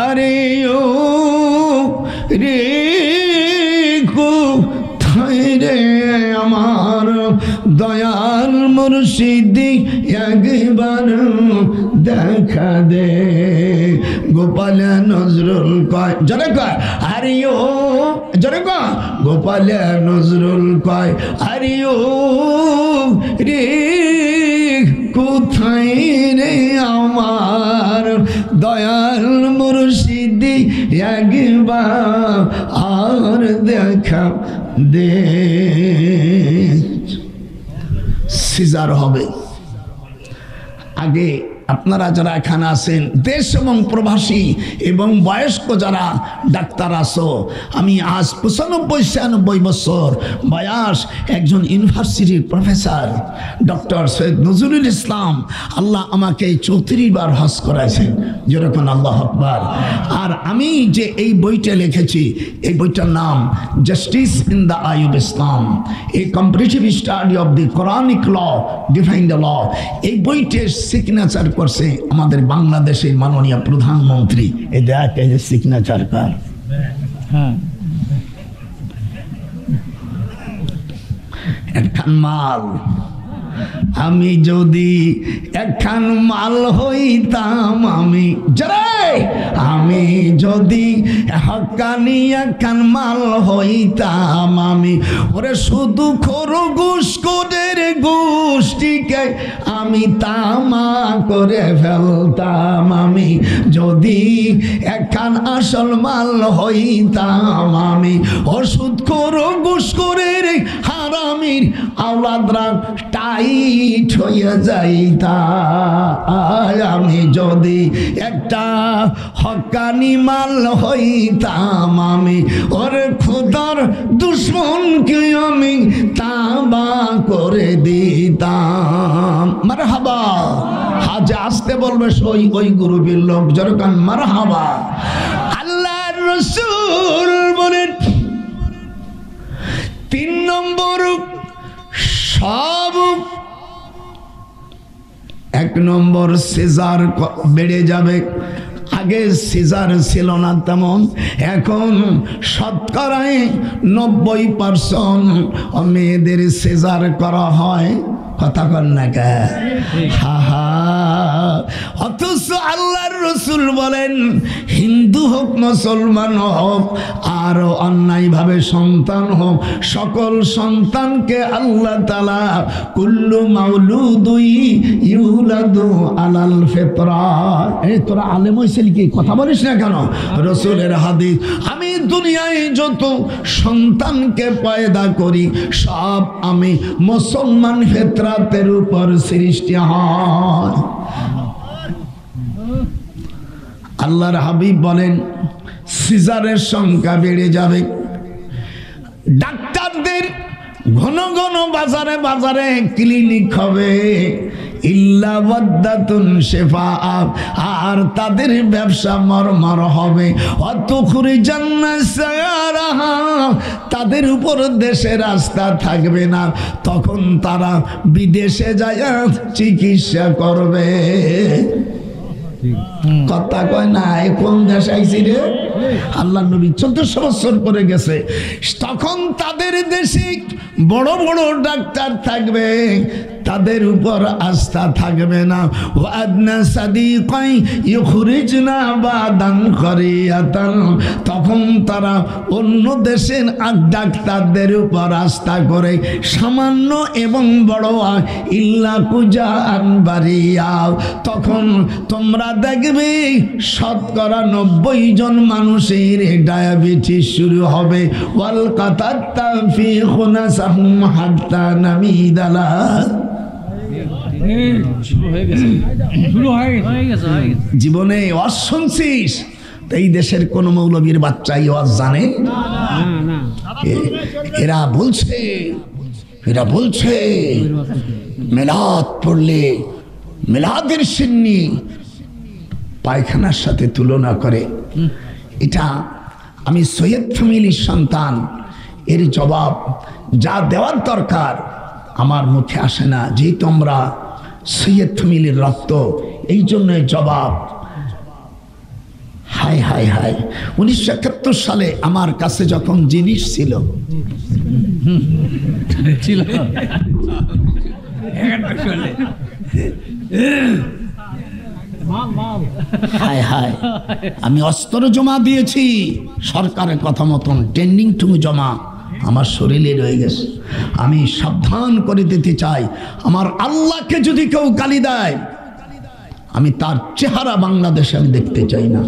আরে ও রে কোথায় রে আমার দয়াল মুর্শিদি একবার দেখা দে। গোপাল নজরুল কয়, জরে কয় আরে ও, জরে কয় গোপাল নজরুল কয় আরে ও রে কোথায় রে আমার দয়াল মুর্শিদি একবার আর দেখা দে। সিজার হবে। আগে আপনারা যারা এখানে আছেন দেশ এবং প্রবাসী এবং বয়স্ক যারা ডাক্তার আছো, আমি আজ 95-96 বছর বয়স একজন ইউনিভার্সিটির প্রফেসর ডক্টর সৈয়দ নজরুল ইসলাম, আল্লাহ আমাকে 34 বার হজ করাইছেন, যেরকম আল্লাহ আকবার। আর আমি যে এই বইটা লিখেছি, এই বইটার নাম justice in the eye of Islam, a comparative study of the Quranic law define the law, এই বইটির সিগনেচার করছে আমাদের বাংলাদেশের মাননীয় প্রধানমন্ত্রী। এই দেখ এই যে সিগনেচার কার, একখান মাল। আমি যদি একখান মাল হইতাম, আমি যদি হকানি একখান মাল হইতাম, আমি ওরে শুধু খরগোশ কোদের গোষ্ঠীকে আমি তামা করে ফেলতাম। আমি যদি একখান আসল মাল হইতাম, আমি ওষুধ খরগোশ করে হারামির আওলাদরা টাইট হয়ে যাইতা। আমি যদি একটা হকানি মাল হইতাম, আমি ওরে খোদার দুশ্মনকে আমি তাবা করে দিতাম। মারহাবা। হাজ আসতে বলবে সই ওই গ্রুপের লোক, যেরকম মারহাবা। আল্লাহর রাসূল বলেন 3 নম্বর সব, 1 নম্বর সিজার বেড়ে যাবে। আগে সিজার ছিল না তেমন, এখন শতকরায় 90% মেয়েদের সিজার করা হয়। কথা কর না কে? হা হা। অথচ আল্লাহর রাসূল বলেন হিন্দু হোক মুসলমান হোক আর অন্যায় ভাবে সন্তান হোক, সকল সন্তানকে আল্লাহ তাআলা কুল্লু মাউলুদুই ইউলাদু আলাল ফিতরা। এই তোরা আলেম হইছিস কি কথা বলিস না কেন? রাসূলের হাদিস। আমি দুনিয়ায় যত সন্তানকে পয়দা করি সব আমি মুসলমান ফিতরাতের উপর সৃষ্টি হয়। আল্লাহর হাবিব বলেন সিজারের সংখ্যা বেড়ে যাবে। ডাক্তারদের ঘন ঘন বাজারে বাজারে ক্লিনিক হবে, ইল্লা ওয়াদাতুন শিফা, আর তাদের ব্যবসা মরমর হবে। অতুখরি জান্নাত, তাদের উপর দেশের রাস্তা থাকবে না, তখন তারা বিদেশে যায় চিকিৎসা করবে। কথা কয় না, কোন দেশ আইছি রে? আল্লাহ নবী 1400 বছর পরে গেছে, তখন তাদের দেশে বড় বড় ডাক্তার থাকবে, তাদের উপর আস্থা থাকবে না। ওয়াদনা সাদিকাই ইখরিজনা বাদান করিয়াতান, তখন তারা অন্য দেশের ডাক্তারদের উপর আস্থা করে সামান্য এবং বড় ইল্লা কুজা আনবারিয়া, তখন তোমরা দেখবে শতকরা 90 জন মানুষের ডায়াবেটিস শুরু হবে। ওয়াল কাতাতা ফি খুনাসাহুম হাত্তা নামিদালা, জীবনে ওয়াজ শুনছিস? এই দেশের কোন মৌলবীর বাচ্চা এই ওয়াজ জানে? এরা বলছে মিলাদ পড়লে মিলাদের সিন্নি পায়খানার সাথে তুলনা করে। এটা আমি সৈয়দ ফ্যামিলির সন্তান, এর জবাব যা দেওয়ার দরকার আমার মুখে আসে না, যেহেতু আমরা সৈয়দ ফ্যামিলির রক্ত, এই জন্য জবাব হায় হায় 1971 সালে আমার কাছে যখন জিনিস ছিল হায় হায়, আমি অস্ত্র জমা দিয়েছি সরকারের কথা মতন, ট্রেন্ডিং টুকু জমা আমার শরীরে রয়ে গেছে। আমি সাবধান করে দিতে চাই, আমার আল্লাহকে যদি কেউ গালি দেয় আমি তার চেহারা বাংলাদেশে আমি দেখতে চাই না।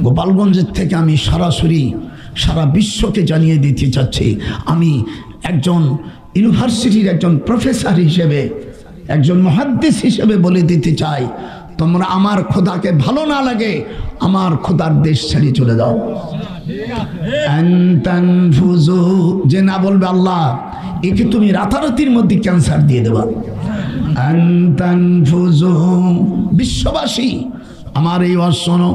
গোপালগঞ্জের থেকে আমি সরাসরি সারা বিশ্বকে জানিয়ে দিতে চাচ্ছি, আমি একজন ইউনিভার্সিটির একজন প্রফেসর হিসেবে, একজন মুহাদ্দিস হিসেবে বলে দিতে চাই, তোমরা আমার খোদাকে ভালো না লাগে আমার খোদার দেশ ছেড়ে চলে যাও। যে না বলবে আল্লাহ একে তুমি রাতারাতির মধ্যে ক্যান্সার দিয়ে দেবা। বিশ্ববাসী আমার এই ওয়াজ শোনো,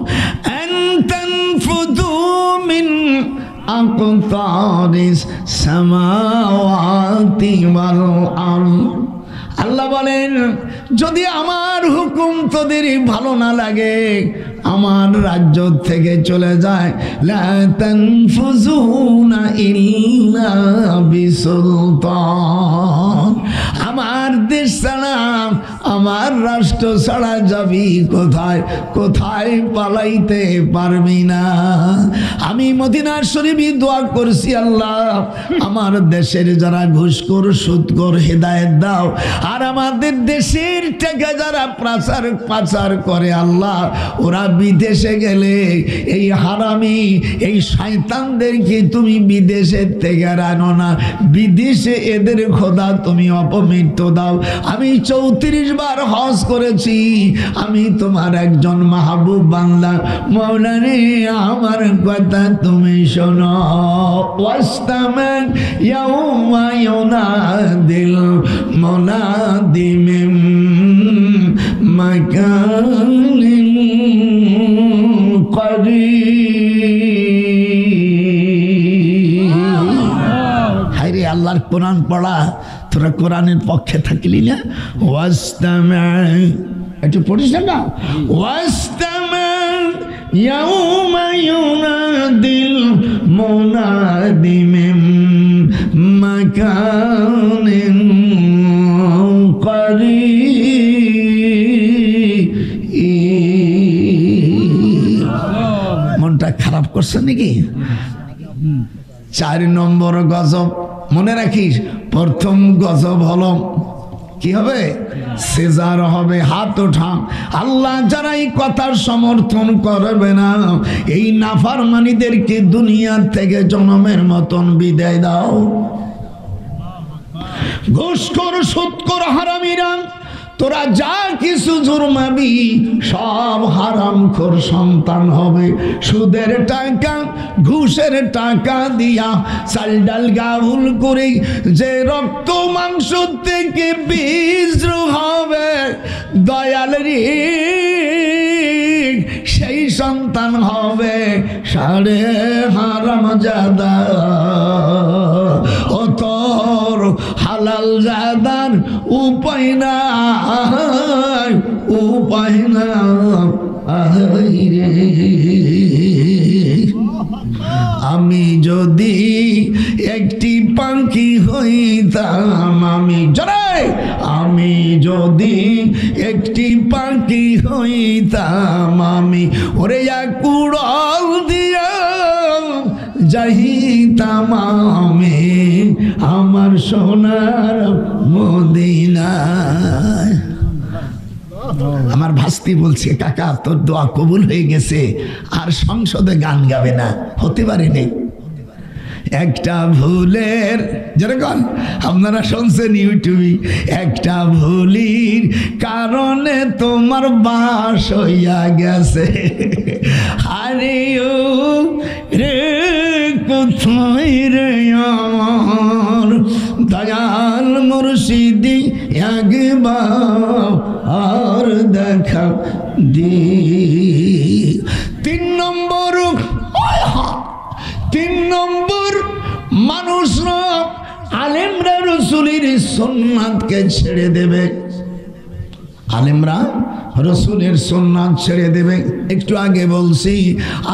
আল্লাহ বলেন যদি আমার হুকুম তোদের ভালো না লাগে আমার রাজ্য থেকে চলে যায়, লা তানফুজুনা ইল্লা বিসুলতান, আমার দেশ ছাড়া আমার রাষ্ট্র ছাড়া যাবি কোথায়, কোথায় পালাইতে পারবি না। আমি মদিনার শরীফে দোয়া করছি, আল্লাহ আমার দেশের যারা ঘুষখোর সুদখোর হেদায়েত দাও, আর আমাদের দেশের টাকা যারা পাচার করে আল্লাহ ওরা বিদেশে গেলে এই হারামি এই শয়তানদেরকে তুমি বিদেশের থেকে আনো না, বিদেশে এদের খোদা তুমি অপমৃত্যু দাও। আমি 34 বার হজ করেছি, আমি তোমার একজন মাহবুব বান্দা, মওলানা আমার কথা তুমি শোনো। ওয়াস্তামান ইয়াউমা ইউনাদিল মুনাদি মিন মাকানিন হায়রে আল্লাহর কোরআন পড়া, তোরা কোরআনের পক্ষে থাকলি না। ওয়াস্তামা একটু পড়িস না, ওয়াস্তামা ইয়াউমা ইউনাদিল মুনাদি মিন মাকানিন মনটা খারাপ করছে নাকি? 4 নম্বর গজব মনে রাখিস, প্রথম গজব হলো কি হবে? সেজার হবে, হাত ওঠা। আল্লাহ যারা এই কথার সমর্থন করবে না এই নাফরমানীদেরকে দুনিয়া থেকে জনমের মতন বিদায় দাও। ঘুষখোর সুদখোর হারামিরা তোরা যা কিছু জুরমাবি সব হারামখোর সন্তান হবে। সুদের টাকা ঘুষের টাকা দিয়া চাল ডাল গাউল করে যে রক্ত মাংস থেকে বীজ হবে দয়াল রে, সেই সন্তান হবে সাড়ে হারামজাদা। ও তোর হালাল জাদার উপায় না, উপায় না। আমি যদি একটি পাখি হইতাম, আমি যদি একটি পাখি হইতাম, আমি ওরে কুড়াল দিয়া যাইতাম আমি আমার সোনার মদিনায়। আমার ভাস্তি বলছে কাকা তোর দোয়া কবুল হয়ে গেছে, আর সংসদে গান গাবে না, হতে পারেনি। একটা ভুলের যেরকম আপনারা শুনছেন ইউটিউবে, একটা ভুলির কারণে তোমার বাস হইয়া গেছে। আরে ও রে কোথায় রে আমার দয়াল মুর্শিদি একবার আর দেখা দি। 3 নম্বর মানুষরা আলেমরা রাসূলের সুন্নাতকে ছেড়ে দেবে। আলেমরা রসুলের সুন্নাত ছেড়ে দেবে। একটু আগে বলছি,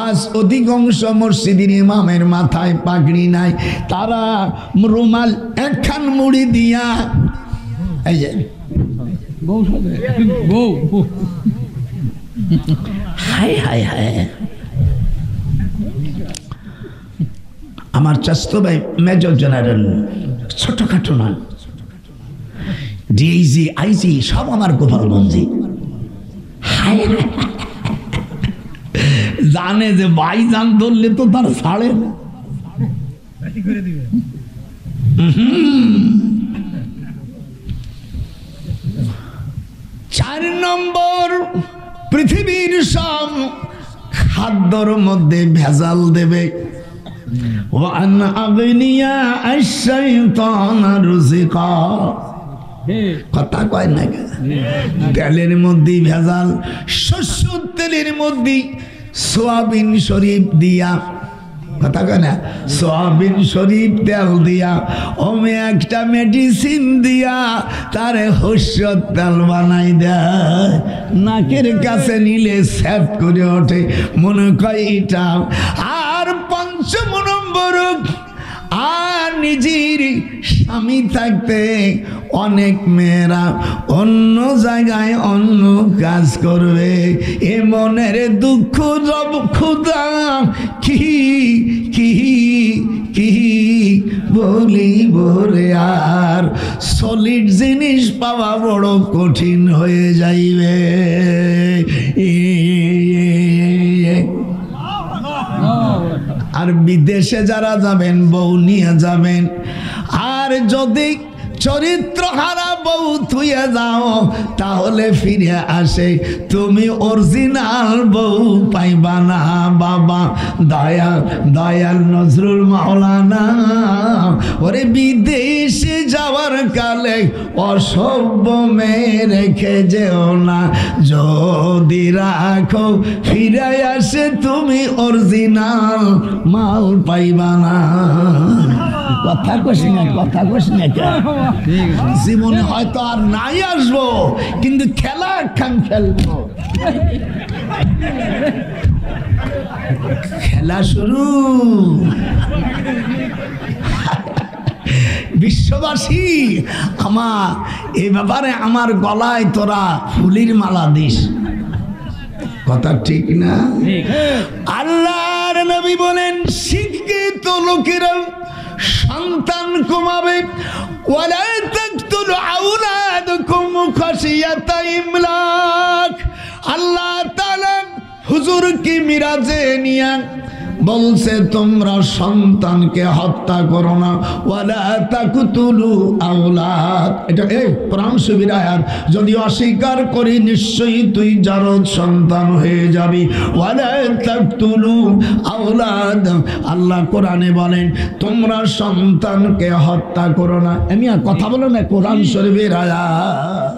আজ অধিকাংশ মসজিদের ইমামের মাথায় পাগড়ি নাই, তারা রুমাল একখান মুড়ি দিয়া, এই যে হায় হায় হায়, আমার চাচতো ভাই মেজর জেনারেল, ছোটখাটো না, ডিআইজি আইজি সব আমার গোপালগঞ্জে। জানে যে ভাই জান ধরলে তো তার ছাড়ে না। 4 নম্বর, পৃথিবীর সব খাদ্যর মধ্যে ভেজাল দেবে। ওয়ান আগনিয়া আশ-শাইতান রুজিকা, কথা কয় না, তেলের মধ্যে ভেজাল, শস্য তেলের মধ্যে সোয়াবিন শরীফ দিয়া, কথা কয় না, সোয়াবিন শরীফ তেল দিয়া ওমে একটা মেডিসিন দিয়া তারে শস্য তেল বানাই দেয়, নাকের কাছে নিলে সেভ করে ওঠে, মনে কয় এটা। আর 5 নম্বর, আর নিজের স্বামী থাকতে অনেক মেয়েরা অন্য জায়গায় অন্য কাজ করবে, এ মনের দুঃখ রব খুদা কি কি কি বলি বলে, আর সলিড জিনিস পাওয়া বড় কঠিন হয়ে যাইবে। আর বিদেশে যারা যাবেন বউ নিয়ে যাবেন, আর যদি চরিত্র হারা বউ থুয়ে যাও তাহলে ফিরে আসে তুমি অরিজিনাল বউ পাইবা না বাবা। দয়াল নজরুল মাওলানা, ওরে বিদেশে যাওয়ার কালে অসভ্য মেয়ে রেখে যেও না, যদি রাখো ফিরে আসে তুমি অরিজিনাল মাল পাইবা না। কথা কষি না, কথা কষি না, জীবনে হয়তো আর নাই আসবো, কিন্তু খেলা একখান খেলবো। খেলা শুরু। বিশ্ববাসী, আমার এই ব্যাপারে আমার গলায় তোরা ফুলির মালা দিস, কথা ঠিক না? আল্লাহর নবী বলেন, শিক্ষিত লোকেরা সন্তান কমাবে, ওয়ালা তাকতুলু আওলাদাকুম খাশিয়াতা ইমলাক। আল্লাহ তাআলা হুজুর কি মিরাজে নিয়া বলছে তোমরা সন্তানকে হত্যা করো না, ওয়ালা তাকতুলু আওলাদ। এটা এই কোরআন শরীফের আয়াত, যদি অস্বীকার করি নিশ্চয়ই তুই জারদ সন্তান হয়ে যাবি। ওয়ালা তাকতুলু আওলাদ, আল্লাহ কোরআনে বলেন তোমরা সন্তানকে হত্যা করো না। আমি আর কথা বলো না, কোরআন শরীফের আয়াত।